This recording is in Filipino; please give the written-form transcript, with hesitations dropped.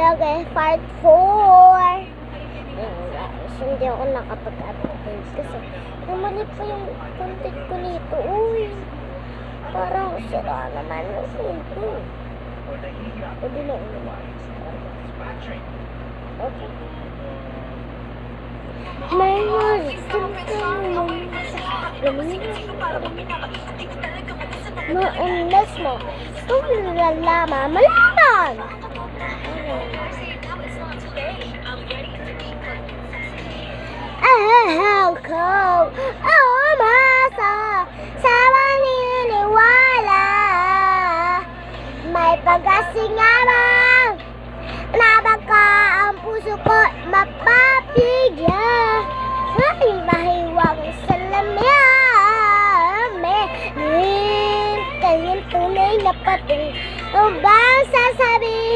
guys, part 4. Hindi ako nakapag-upload kasi mali pa yung content ko nito. Uy, parang sira naman. Pwede na ulit. Okay. May unless mo kung lalama, malaman! Ako umasa sa maniniwala, may pag-asingabang na baka ang puso ko mapapigyan. Ay, mahiwag sa lamyamin, kanyang tunay na pating, o bang sasabihin